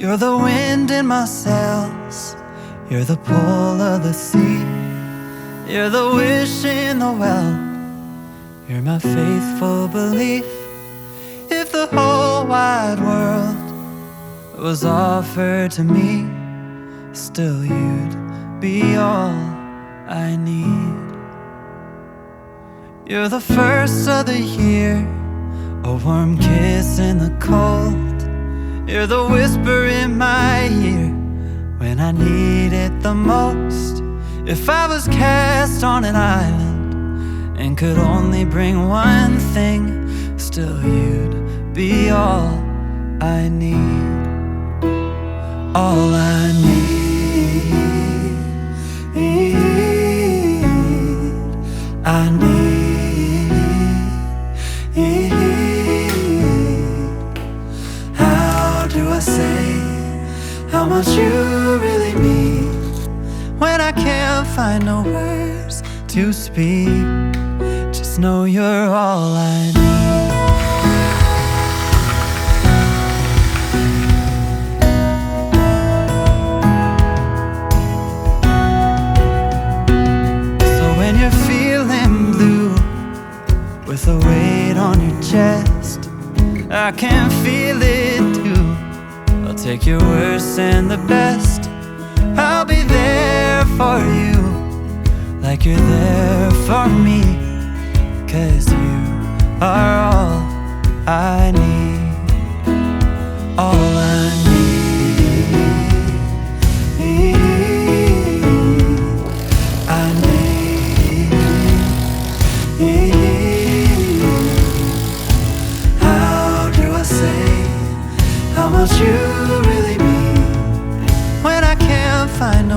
You're the wind in my sails, you're the pull of the sea, you're the wish in the well, you're my faithful belief. If the whole wide world was offered to me, still you'd be all I need. You're the first of the year, a warm kiss in the cold. You're the whisper in my ear when I need it the most. If I was cast on an island and could only bring one thing, still you'd be all I need. All I need. I need. How do I say how much you really mean when I can't find no words to speak? Just know you're all I need. With a weight on your chest, I can feel it too. I'll take your worst and the best. I'll be there for you, like you're there for me, 'cause you are all I need. All I need. I need. How much you really mean when I can't find